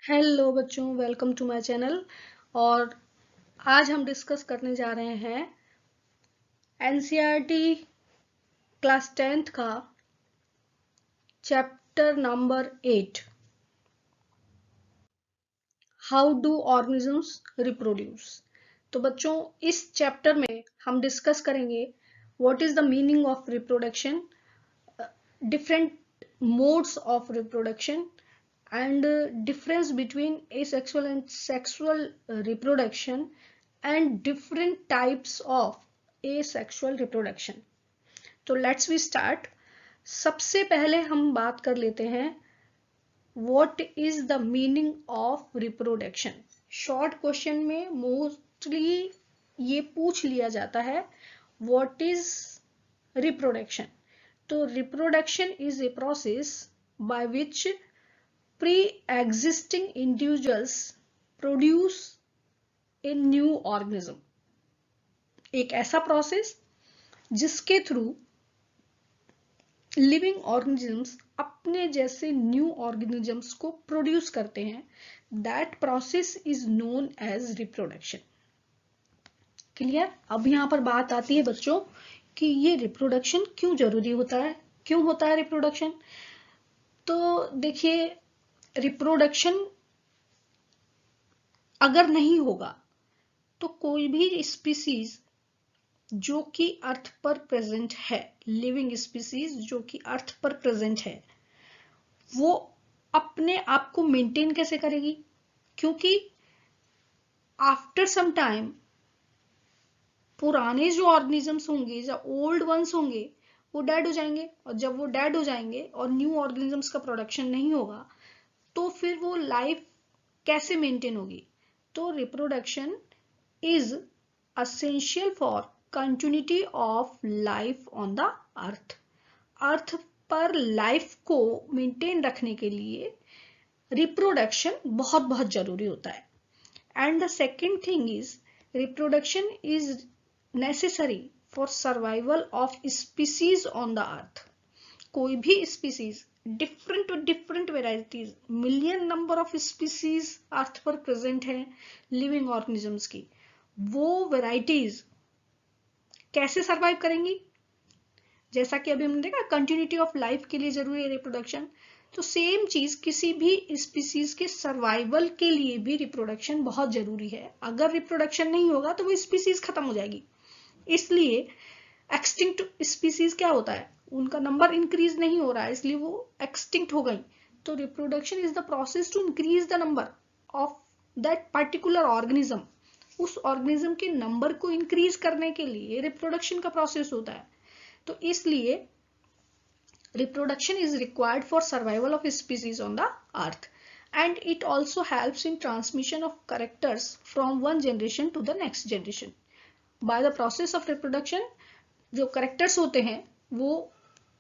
Hello बच्चों, welcome to my channel. और आज हम डिस्कस करने जा रहे हैं एनसीईआरटी क्लास 10th का chapter number 8, how do organisms reproduce. तो बच्चों, इस चैप्टर में हम डिस्कस करेंगे what is the meaning of reproduction, different modes of reproduction, and difference between asexual and sexual reproduction, and different types of asexual reproduction. तो let's we start. सबसे पहले हम बात कर लेते हैं what is the meaning of reproduction. Short question में mostly ये पूछ लिया जाता है व्हाट इज रिप्रोडक्शन। तो reproduction is a process by which pre-existing individuals produce a new organism। एक ऐसा प्रोसेस जिसके थ्रू लिविंग ऑर्गेनिजम्स अपने जैसे न्यू ऑर्गेनिजम्स को प्रोड्यूस करते हैं, that process is known as reproduction. Clear? अब यहां पर बात आती है बच्चों कि ये रिप्रोडक्शन क्यों जरूरी होता है, क्यों होता है रिप्रोडक्शन। तो देखिए, रिप्रोडक्शन अगर नहीं होगा तो कोई भी स्पीसीज जो कि अर्थ पर प्रेजेंट है, लिविंग स्पीसीज जो कि अर्थ पर प्रेजेंट है, वो अपने आप को मेंटेन कैसे करेगी? क्योंकि आफ्टर सम टाइम पुराने जो ऑर्गेनिजम्स होंगे, जो ओल्ड वंस होंगे, वो डेड हो जाएंगे। और जब वो डेड हो जाएंगे और न्यू ऑर्गेनिजम्स का प्रोडक्शन नहीं होगा, तो फिर वो लाइफ कैसे मेंटेन होगी? तो reproduction is essential for continuity of life on the earth। अर्थ पर लाइफ को मेंटेन रखने के लिए रिप्रोडक्शन बहुत बहुत जरूरी होता है। And the second thing is reproduction is necessary for survival of species on the earth. कोई भी species, different varieties, million number of species earth पर प्रेजेंट है लिविंग ऑर्गेनिजम्स की, वो वेराइटीज कैसे सरवाइव करेंगी? जैसा कि अभी हमने देखा कंटिन्यूटी ऑफ लाइफ के लिए जरूरी है रिप्रोडक्शन, तो सेम चीज किसी भी स्पीसीज के सर्वाइवल के लिए भी रिप्रोडक्शन बहुत जरूरी है। अगर रिप्रोडक्शन नहीं होगा तो वो स्पीसीज खत्म हो जाएगी। इसलिए एक्सटिंक्ट स्पीसीज क्या होता है, उनका नंबर इंक्रीज नहीं हो रहा है, इसलिए वो एक्सटिंक्ट हो गई। तो reproduction is the process to increase the number of that particular organism. उस ऑर्गेनिज्म के नंबर को इंक्रीज करने के लिए रिप्रोडक्शन का प्रोसेस होता है। तो इसलिए reproduction is required for survival of species on the earth, and it also helps in transmission of characters from one generation to the next generation. By the process of reproduction जो characters होते हैं वो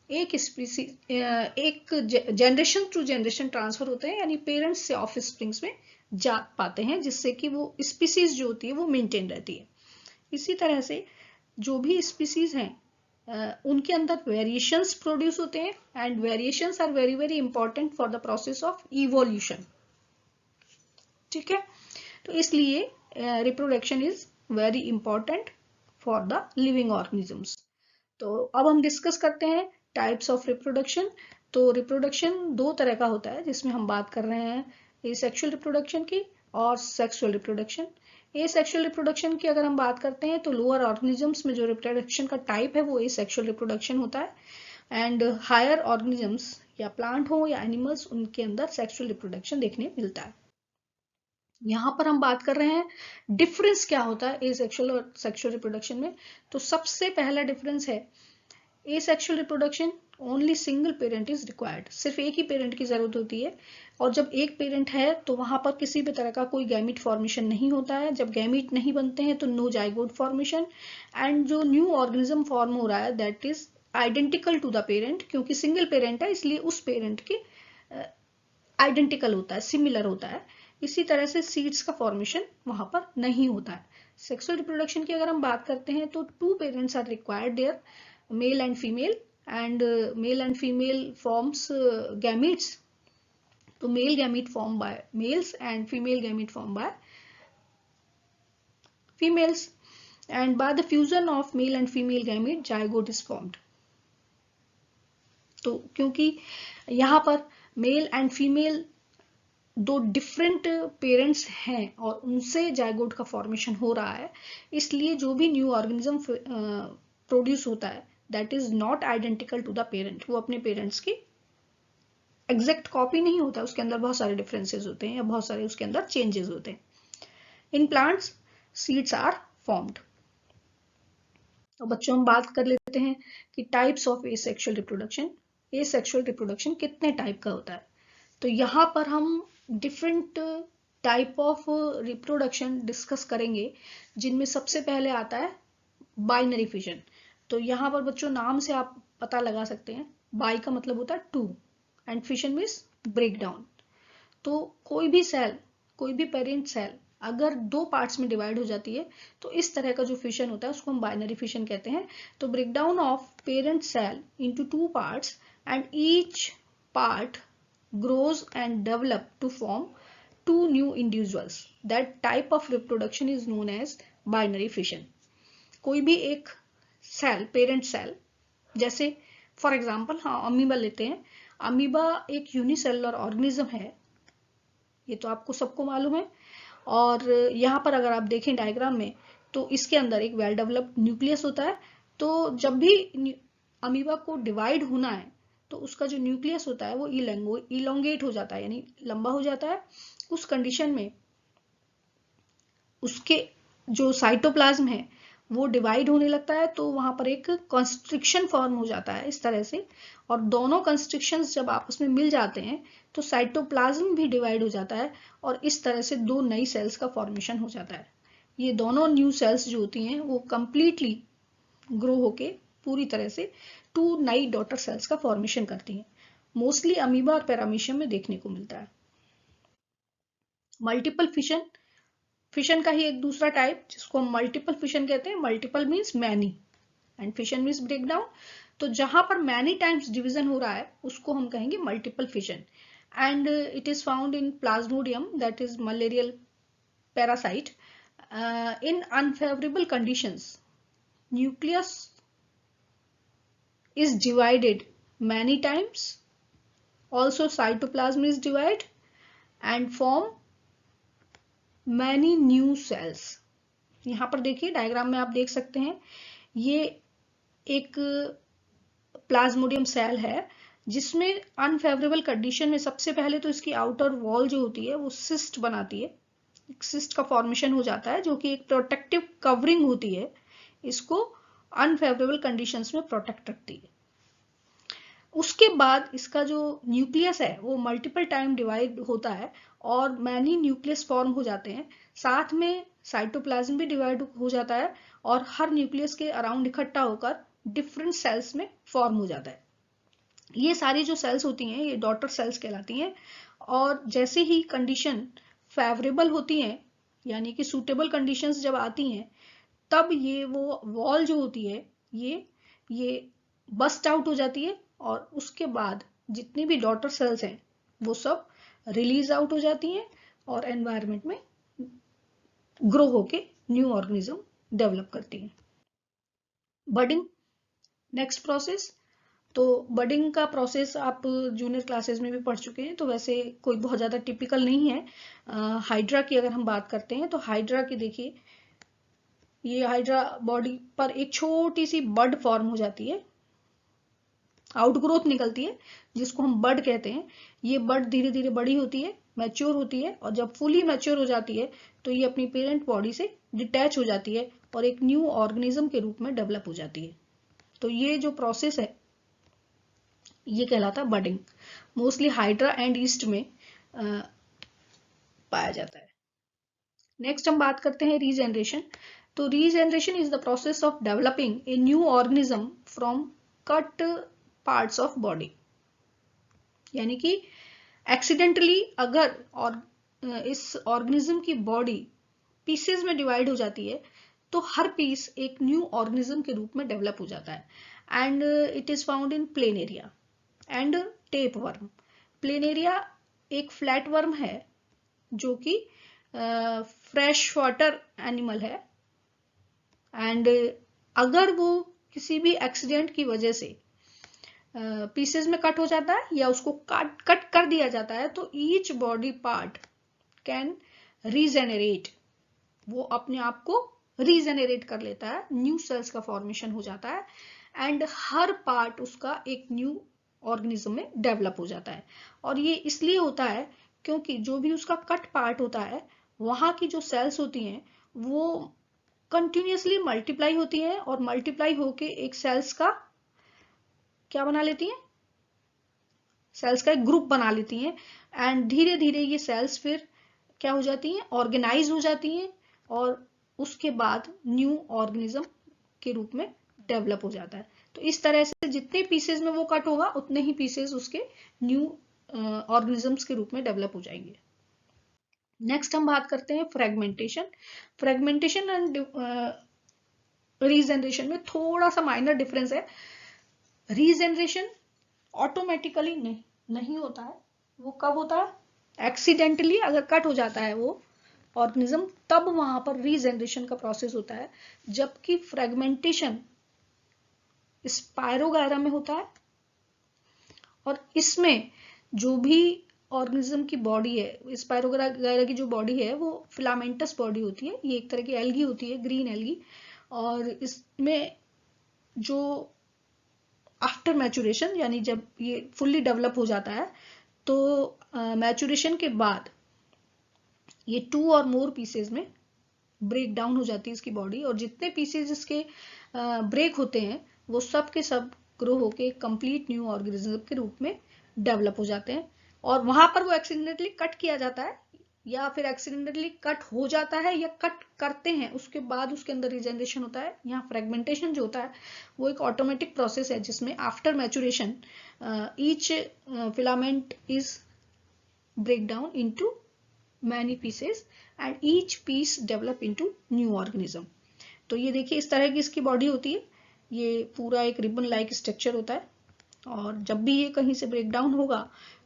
एक species, एक generation to generation transfer होते हैं, यानी parents से ऑफ स्प्रिंग्स में जा पाते हैं, जिससे कि वो स्पीसीज जो होती है वो मेंटेन रहती है। इसी तरह से जो भी स्पीसीज हैं उनके अंदर वेरिएशंस प्रोड्यूस होते हैं, and variations are very very important for the process of evolution. ठीक है? तो इसलिए reproduction is very important for the living organisms. तो अब हम डिस्कस करते हैं टाइप्स ऑफ रिप्रोडक्शन। तो रिप्रोडक्शन दो तरह का होता है, जिसमें हम बात कर रहे हैं एसेक्सुअल रिप्रोडक्शन की और सेक्सुअल रिप्रोडक्शन। एसेक्सुअल रिप्रोडक्शन की अगर हम बात करते हैं तो लोअर ऑर्गेनिजम्स में जो रिप्रोडक्शन का टाइप है वो एसेक्सुअल रिप्रोडक्शन होता है, एंड हायर ऑर्गेनिजम्स या प्लांट हो या एनिमल्स, उनके अंदर सेक्सुअल रिप्रोडक्शन देखने मिलता है। यहाँ पर हम बात कर रहे हैं डिफरेंस क्या होता है एसेक्सुअल और सेक्सुअल रिप्रोडक्शन में। तो सबसे पहला डिफरेंस है asexual reproduction only single parent is required. सिर्फ एक ही पेरेंट की जरूरत होती है, और जब एक पेरेंट है तो वहां पर किसी भी तरह का कोई गैमीट फॉर्मेशन नहीं होता है। जब गैमीट नहीं बनते हैं तो नो जाइगोट फॉर्मेशन, एंड जो न्यू ऑर्गेनिज्म फॉर्म हो रहा है that is identical to the parent, क्योंकि सिंगल पेरेंट है इसलिए उस पेरेंट के आइडेंटिकल होता है, सिमिलर होता है। इसी तरह से सीड्स का फॉर्मेशन वहां पर नहीं होता है। सेक्सुअल रिप्रोडक्शन की अगर हम बात करते हैं तो two parents are required there, male and female, and male and female forms gametes, तो male gamete form by males and female gamete form by females, and by the fusion of male and female gamete zygote is formed. तो क्योंकि यहाँ पर mail and female दो different parents हैं और उनसे zygote का फॉर्मेशन हो रहा है, इसलिए जो भी न्यू ऑर्गेनिज्म प्रोड्यूस होता है that is not identical to the parent, वो अपने पेरेंट्स की एग्जैक्ट कॉपी नहीं होता, उसके अंदर बहुत सारे डिफरेंसेस होते हैं या बहुत सारे उसके अंदर चेंजेस होते हैं. In plants seeds are formed. तो बच्चों हम बात कर लेते हैं कि types of asexual reproduction. Asexual reproduction कितने टाइप का होता है? तो यहाँ पर हम different type of reproduction discuss करेंगे, जिनमें सबसे पहले आता है बाइनरी फिशन. तो यहाँ पर बच्चों नाम से आप पता लगा सकते हैं, बाई का मतलब होता है two and fission means break down. तो कोई भी सेल, कोई भी पेरेंट सेल अगर दो पार्ट्स में डिवाइड हो जाती है तो इस तरह का जो फिशन होता है उसको हम बाइनरी फिशन कहते हैं. तो breakdown of parent cell into two parts and each part grows and develop to form two new individuals. That type of reproduction is known as binary fission. कोई भी एक सेल, पेरेंट सेल, जैसे for example हाँ amoeba लेते हैं. Amoeba एक unicellular organism है, ये तो आपको सबको मालूम है. और यहाँ पर अगर आप देखें डायग्राम में तो इसके अंदर एक वेल डेवलप्ड न्यूक्लियस होता है. तो जब भी अमीबा को डिवाइड होना है तो उसका जो न्यूक्लियस होता है वो इलोंगेट हो जाता है, यानी लंबा हो जाता है. उस कंडीशन में उसके जो साइटोप्लाज्म है वो डिवाइड होने लगता है, तो वहां पर एक कंस्ट्रिक्शन फॉर्म हो जाता है इस तरह से. और दोनों कंस्ट्रिक्शंस जब आपस में मिल जाते हैं तो साइटोप्लाज्म भी डिवाइड हो जाता है और इस तरह से दो नई सेल्स का फॉर्मेशन हो जाता है. ये दोनों न्यू सेल्स जो होती हैं वो कंप्लीटली ग्रो होके पूरी तरह से टू नई डॉटर सेल्स का फॉर्मेशन करती हैं. मोस्टली अमीबा और पैरामीशियम में देखने को मिलता है. मल्टीपल फिशन, फिशन का ही एक दूसरा टाइप जिसको हम मल्टीपल फिशन कहते हैं. Multiple means many and fission means breakdown. तो जहां पर मैनी टाइम्स डिवीजन हो रहा है उसको हम कहेंगे multiple fission. And it is found in Plasmodium that is malarial parasite. In unfavourable conditions nucleus is divided many times. Also cytoplasm is divided and form many new cells. यहाँ पर देखिए diagram में आप देख सकते हैं, ये एक प्लाज्मोडियम सेल है जिसमें अनफेवरेबल कंडीशन में सबसे पहले तो इसकी आउटर वॉल जो होती है वो सिस्ट बनाती है. सिस्ट का फॉर्मेशन हो जाता है जो कि एक प्रोटेक्टिव कवरिंग होती है, इसको अनफेवरेबल कंडीशंस में प्रोटेक्ट रखती है. उसके बाद इसका जो न्यूक्लियस है वो मल्टीपल टाइम डिवाइड होता है और मैनी न्यूक्लियस फॉर्म हो जाते हैं. साथ में साइटोप्लाज्म भी डिवाइड हो जाता है और हर न्यूक्लियस के अराउंड इकट्ठा होकर डिफरेंट सेल्स में फॉर्म हो जाता है. ये सारी जो सेल्स होती हैं ये डॉटर सेल्स कहलाती हैं. और जैसे ही कंडीशन फेवरेबल होती हैं, यानी कि सूटेबल कंडीशंस जब आती हैं, तब ये वो वॉल जो होती है ये बस्ट आउट हो जाती है और उसके बाद जितनी भी डॉटर सेल्स हैं वो सब रिलीज आउट हो जाती हैं और एनवायरनमेंट में ग्रो होके न्यू ऑर्गेनिज्म डेवलप करती हैं. Budding next process. तो बडिंग का प्रोसेस आप जूनियर क्लासेस में भी पढ़ चुके हैं, तो वैसे कोई बहुत ज्यादा टिपिकल नहीं है. हाइड्रा की अगर हम बात करते हैं तो हाइड्रा की देखिए, ये हाइड्रा बॉडी पर एक छोटी सी बड फॉर्म हो जाती है, आउटग्रोथ निकलती है जिसको हम बड कहते हैं. ये बड धीरे धीरे बड़ी होती है, मैच्योर होती है और जब फुली मैच्योर हो जाती है तो ये अपनी पेरेंट बॉडी से डिटैच हो जाती है और एक न्यू ऑर्गेनिज्म के रूप में डेवलप हो जाती है. तो ये जो प्रोसेस है ये कहलाता है budding. Mostly hydra and east में पाया जाता है. नेक्स्ट हम बात करते हैं रीजेनरेशन. तो regeneration is the process of developing a new organism from cut parts of body. यानी कि एक्सीडेंटली अगर और इस ऑर्गेनिज्म की बॉडी पीसेस में डिवाइड हो जाती है तो हर पीस एक न्यू ऑर्गेनिज्म के रूप में डेवलप हो जाता है. And it is found in planaria and tapeworm. Planaria एक फ्लैट वर्म है जो कि फ्रेश वाटर एनिमल है, एंड अगर वो किसी भी एक्सीडेंट की वजह से पीसेस में कट हो जाता है या उसको कट कर दिया जाता है, तो each body part can regenerate, वो अपने आप को रीजेनरेट कर लेता है, न्यू सेल्स का फॉर्मेशन हो जाता है, एंड हर पार्ट उसका एक न्यू ऑर्गेनिज्म में डेवलप हो जाता है। और ये इसलिए होता है क्योंकि जो भी उसका कट पार्ट होता है, वहां की जो सेल्स होती हैं वो कंटिन्यूसली मल्टीप्लाई होती हैं, और मल्टीप्लाई होके एक सेल्स का क्या बना लेती हैं, सेल्स का एक ग्रुप बना लेती हैं, एंड धीरे धीरे ये सेल्स फिर क्या हो जाती हैं, ऑर्गेनाइज हो जाती हैं, और उसके बाद न्यू ऑर्गेनिज्म के रूप में डेवलप हो जाता है। तो इस तरह से जितने पीसेस में वो कट होगा उतने ही पीसेस उसके न्यू ऑर्गेनिजम्स के रूप में डेवलप हो जाएंगे। नेक्स्ट हम बात करते हैं फ्रेगमेंटेशन। फ्रेगमेंटेशन एंड रीजनरेशन में थोड़ा सा माइनर डिफरेंस है। रीजनरेशन ऑटोमेटिकली नहीं होता है, वो कब होता है, एक्सीडेंटली अगर कट हो जाता है वो ऑर्गेनिज्म, तब वहां पर रीजनरेशन का प्रोसेस होता है, जबकि फ्रेगमेंटेशन स्पायरोगायरा में होता है। और इसमें जो भी ऑर्गेनिज्म की बॉडी है, स्पायरोगायरा की जो बॉडी है वो फिलामेंटस बॉडी होती है, ये एक तरह की एल्गी होती है, ग्रीन एल्गी, और इसमें जो आफ्टर मैचुरेशन, यानी जब ये फुल्ली डेवलप हो जाता है, तो मैचुरेशन के बाद ये 2 और मोर पीसेज में ब्रेक डाउन हो जाती है इसकी बॉडी, और जितने पीसेज इसके ब्रेक होते हैं वो सब के सब ग्रो होके कंप्लीट न्यू ऑर्गेनिज्म के रूप में डेवलप हो जाते हैं। और वहां पर वो एक्सीडेंटली कट किया जाता है, या फिर एक्सीडेंटली कट हो जाता है, या कट करते हैं उसके बाद उसके अंदर रीजनरेशन होता है। यहाँ फ्रेगमेंटेशन जो होता है वो एक ऑटोमेटिक प्रोसेस है, जिसमें after maturation each filament is break down into many pieces and each piece develop into new organism। तो ये देखिए इस तरह की इसकी बॉडी होती है, ये पूरा एक रिबन लाइक स्ट्रक्चर होता है, और जब भी ये कहीं से ब्रेक डाउन होगा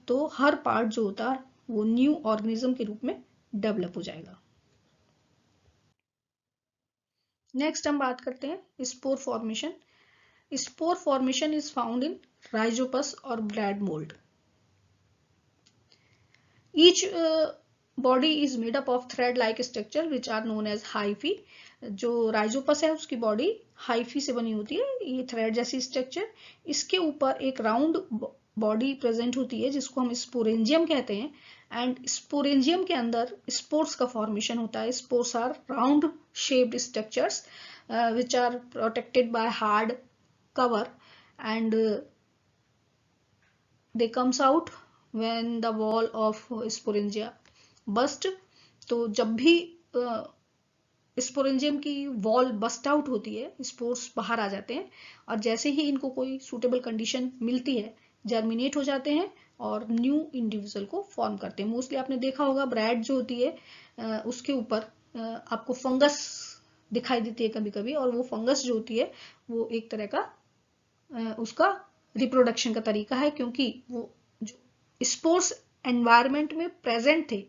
तो हर पार्ट जो होता है वो न्यू ऑर्गेनिज्म के रूप में डेवलप हो जाएगा। नेक्स्ट हम बात करते हैं spore formation. Spore formation is found in Rhizopus और bread mould. Each body is made up of thread like structure which are known as hyphae. जो राइजोपस है उसकी बॉडी हाइफी से बनी होती है, ये थ्रेड जैसी स्ट्रक्चर, इसके ऊपर एक राउंड बॉडी प्रेजेंट होती है जिसको हम स्पोरेंजियम कहते हैं, एंड स्पोरेंजियम के अंदर स्पोर्स का फॉर्मेशन होता है। Spores are round shaped structures which are protected by hard cover, and they comes out when the wall of sporangia bust. तो जब भी स्पोरेंजियम की वॉल बस्ट आउट होती है, स्पोर्स बाहर आ जाते हैं, और जैसे ही इनको कोई सूटेबल कंडीशन मिलती है, जर्मिनेट हो जाते हैं और न्यू इंडिविजुअल को फॉर्म करते हैं। मोस्टली आपने देखा होगा ब्रेड जो होती है उसके ऊपर आपको फंगस दिखाई देती है कभी कभी, और वो फंगस जो होती है वो एक तरह का उसका रिप्रोडक्शन का तरीका है, क्योंकि वो जो स्पोर्स एनवायरमेंट में प्रेजेंट थे।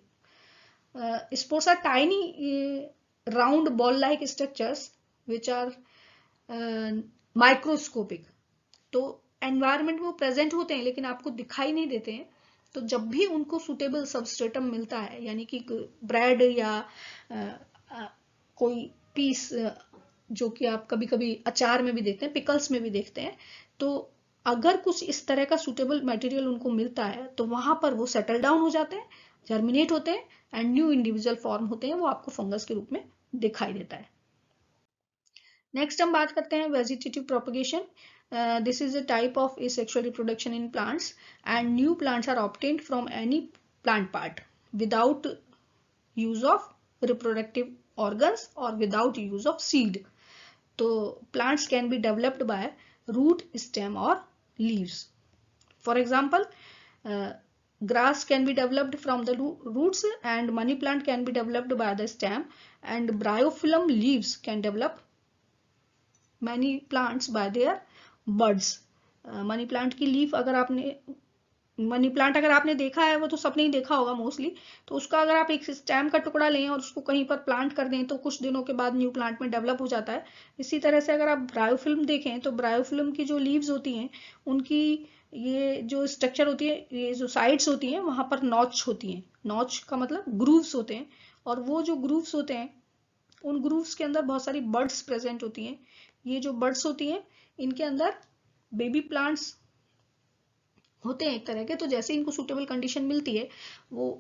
Spores are tiny round ball-like structures which are microscopic। तो एनवायरमेंट में वो प्रेजेंट होते हैं लेकिन आपको दिखाई नहीं देते हैं। तो जब भी उनको सुटेबल सबस्ट्रेटम मिलता है, यानी कि ब्रेड या कोई पीस जो कि आप कभी कभी अचार में भी देखते हैं, पिकल्स में भी देखते हैं, तो अगर कुछ इस तरह का सुटेबल मटेरियल उनको मिलता है तो वहां पर वो सेटल डाउन हो जाते हैं, जर्मिनेट होते हैं, एंड न्यू इंडिविजुअल फॉर्म होते हैं, वो आपको फंगस के रूप में दिखाई देता है। नेक्स्ट हम बात करते हैं vegetative propagation. This is a type of asexual reproduction in plants, and new plants are obtained from any plant part without use of reproductive organs or without use of seed। तो plants can be developed by root, stem or leaves। For example, grass can be developed from the roots, and money plant can be developed by the stem, and bryophyllum leaves can develop many plants by their buds। Money plant की leaf अगर आपने money plant अगर आपने देखा है, वो तो सबने ही देखा होगा मोस्टली, तो उसका अगर आप एक स्टेम का टुकड़ा लें और उसको कहीं पर प्लांट कर दें तो कुछ दिनों के बाद न्यू प्लांट में डेवलप हो जाता है। इसी तरह से अगर आप ब्रायोफिल्म देखें तो ब्रायोफिल्म की जो लीव्स होती हैं उनकी ये जो स्ट्रक्चर होती है, ये जो साइड्स होती हैं वहां पर नॉच होती हैं। नॉच का मतलब ग्रूव्स होते हैं, और वो जो ग्रूव्स होते हैं उन ग्रूव्स के अंदर बहुत सारी बर्ड्स प्रेजेंट होती हैं। ये जो बर्ड्स होती हैं इनके अंदर बेबी प्लांट्स होते हैं एक तरह के, तो जैसे इनको सूटेबल कंडीशन मिलती है वो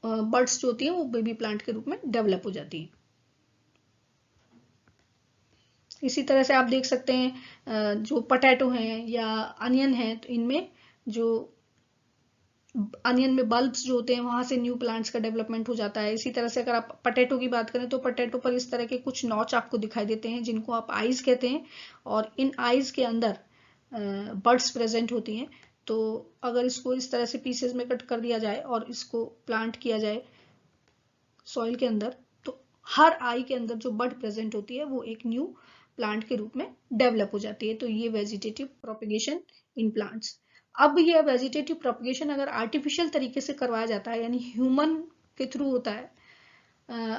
बर्ड्स जो होती हैं वो बेबी प्लांट के रूप में डेवलप हो जाती हैं। इसी तरह से आप देख सकते हैं जो पोटैटो हैं या अनियन है, तो इनमें जो अनियन में बल्ब्स जो होते हैं वहां से न्यू प्लांट्स का डेवलपमेंट हो जाता है। इसी तरह से अगर आप पोटैटो की बात करें तो पोटैटो पर इस तरह के कुछ नॉच आपको दिखाई देते हैं जिनको आप आईज कहते हैं, और इन आईज के अंदर बर्ड्स प्रेजेंट होती हैं। तो अगर इसको इस तरह से पीसेस में कट कर दिया जाए और इसको प्लांट किया जाए सॉइल के अंदर, तो हर आई के अंदर जो बर्ड प्रेजेंट होती है वो एक न्यू प्लांट के रूप में डेवलप हो जाती है। तो ये वेजिटेटिव प्रोपेगेशन इन प्लांट्स। अब ये वेजिटेटिव प्रोपेगेशन अगर आर्टिफिशियल तरीके से करवाया जाता है, यानी ह्यूमन के थ्रू होता है,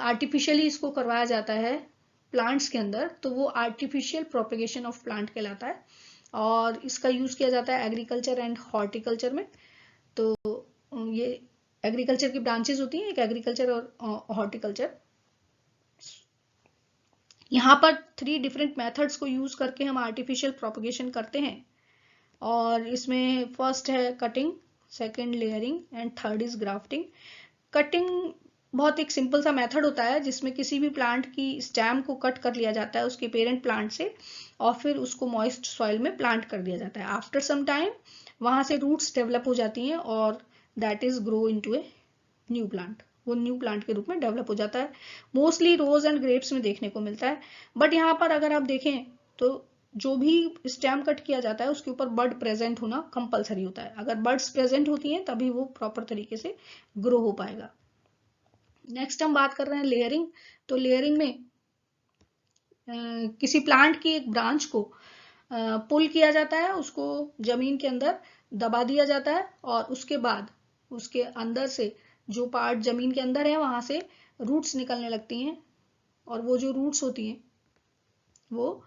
आर्टिफिशियली इसको करवाया जाता है प्लांट्स के अंदर, तो वो आर्टिफिशियल प्रोपेगेशन ऑफ प्लांट कहलाता है, और इसका यूज किया जाता है एग्रीकल्चर एंड हॉर्टिकल्चर में। तो ये एग्रीकल्चर की ब्रांचेस होती हैं, एक एग्रीकल्चर और हॉर्टिकल्चर। यहाँ पर 3 डिफरेंट मेथड्स को यूज करके हम आर्टिफिशियल प्रोपेगेशन करते हैं, और इसमें फर्स्ट है cutting, second layering and third is grafting. Cutting बहुत एक सिंपल सा मेथड होता है जिसमें किसी भी प्लांट की स्टेम को कट कर लिया जाता है उसके पेरेंट प्लांट से, और फिर उसको मॉइस्ट सॉइल में प्लांट कर दिया जाता है। आफ्टर सम टाइम वहां से रूट्स डेवलप हो जाती हैं और that is grow into a new plant, वो न्यू प्लांट के रूप में डेवलप हो जाता है। मोस्टली रोज एंड ग्रेप्स में देखने को मिलता है, बट यहाँ पर अगर आप देखें तो जो भी स्टेम कट किया जाता है उसके ऊपर बर्ड प्रेजेंट होना कंपलसरी होता है। अगर बर्ड्स प्रेजेंट होती हैं तभी वो प्रॉपर तरीके से ग्रो हो पाएगा। नेक्स्ट हम बात कर रहे हैं लेयरिंग। तो लेयरिंग में किसी प्लांट की एक ब्रांच को पुल किया जाता है, उसको जमीन के अंदर दबा दिया जाता है, और उसके बाद उसके अंदर से जो पार्ट जमीन के अंदर है वहां से रूट्स निकलने लगती हैं, और वो जो रूट्स होती हैं वो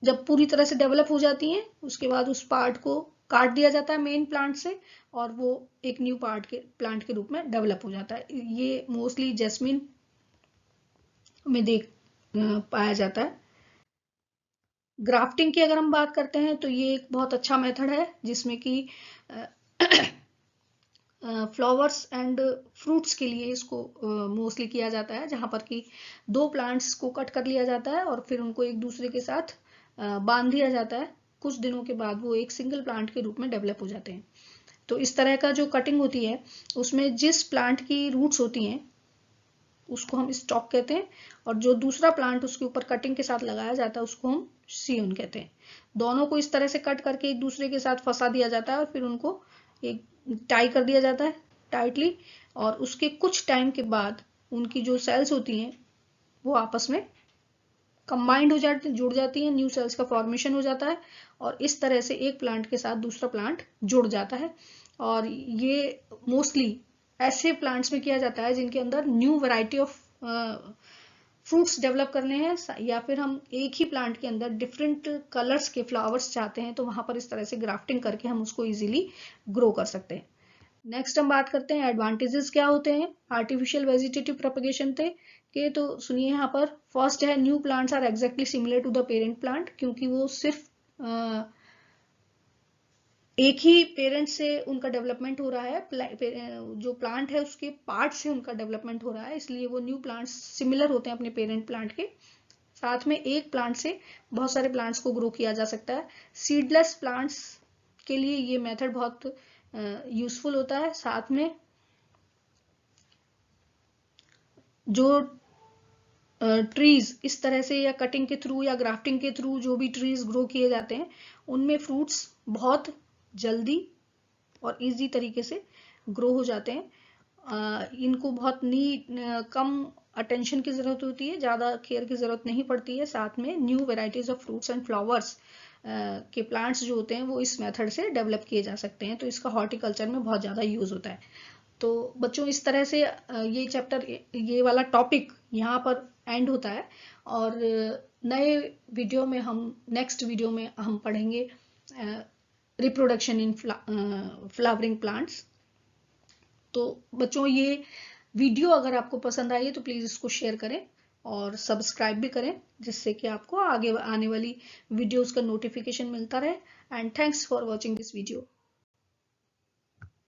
जब पूरी तरह से डेवलप हो जाती हैं उसके बाद उस पार्ट को काट दिया जाता है मेन प्लांट से, और वो एक न्यू पार्ट के प्लांट के रूप में डेवलप हो जाता है। ये मोस्टली जैस्मिन में देख पाया जाता है। ग्राफ्टिंग की अगर हम बात करते हैं तो ये एक बहुत अच्छा मेथड है जिसमें कि फ्लावर्स एंड फ्रूट्स के लिए इसको मोस्टली किया जाता है, जहां पर कि 2 प्लांट्स को कट कर लिया जाता है और फिर उनको एक दूसरे के साथ बांध दिया जाता है। कुछ दिनों के बाद वो एक सिंगल प्लांट के रूप में डेवलप हो जाते हैं। तो इस तरह का जो कटिंग होती है उसमें जिस प्लांट की रूट्स होती हैं उसको हम स्टॉक कहते हैं, और जो दूसरा प्लांट उसके ऊपर कटिंग के साथ लगाया जाता है उसको हम सीन कहते हैं। दोनों को इस तरह से कट करके एक दूसरे के साथ फंसा दिया जाता है और फिर उनको एक टाई कर दिया जाता है टाइटली, और उसके कुछ टाइम के बाद उनकी जो सेल्स होती हैं वो आपस में कंबाइंड हो जाती, जुड़ जाती हैं, न्यू सेल्स का फॉर्मेशन हो जाता है, और इस तरह से एक प्लांट के साथ दूसरा प्लांट जुड़ जाता है। और ये मोस्टली ऐसे प्लांट्स में किया जाता है जिनके अंदर new variety of fruits develop करने हैं, या फिर हम एक ही प्लांट के अंदर डिफरेंट कलर्स के फ्लावर्स चाहते हैं, तो वहां पर इस तरह से ग्राफ्टिंग करके हम उसको इजीली ग्रो कर सकते हैं। नेक्स्ट हम बात करते हैं एडवांटेजेस क्या होते हैं आर्टिफिशियल वेजिटेटिव प्रोपेगेशन के। तो सुनिए, यहाँ पर फर्स्ट है new plants are exactly similar to the parent plant, क्योंकि वो सिर्फ एक ही पेरेंट से उनका डेवलपमेंट हो रहा है, जो प्लांट है उसके पार्ट से उनका डेवलपमेंट हो रहा है, इसलिए वो न्यू प्लांट्स सिमिलर होते हैं अपने पेरेंट प्लांट के। साथ में एक प्लांट से बहुत सारे प्लांट्स को ग्रो किया जा सकता है। सीडलेस प्लांट्स के लिए ये मेथड बहुत यूजफुल होता है। साथ में जो ट्रीज इस तरह से या कटिंग के थ्रू या ग्राफ्टिंग के थ्रू जो भी ट्रीज ग्रो किए जाते हैं उनमें फ्रूट्स बहुत जल्दी और इजी तरीके से ग्रो हो जाते हैं। इनको बहुत कम अटेंशन की जरूरत होती है, ज्यादा केयर की जरूरत नहीं पड़ती है। साथ में new varieties of fruits and flowers के प्लांट्स जो होते हैं वो इस मेथड से डेवलप किए जा सकते हैं। तो इसका हॉर्टिकल्चर में बहुत ज़्यादा यूज़ होता है। तो बच्चों इस तरह से ये चैप्टर, ये वाला टॉपिक यहाँ पर एंड होता है। और नए वीडियो में नेक्स्ट वीडियो में हम पढ़ेंगे रिप्रोडक्शन इन फ्लावरिंग प्लांट्स। तो बच्चों ये वीडियो अगर आपको पसंद आई है तो प्लीज़ इसको शेयर करें और सब्सक्राइब भी करें, जिससे कि आपको आगे आने वाली वीडियोस का नोटिफिकेशन मिलता रहे। And thanks for watching this video.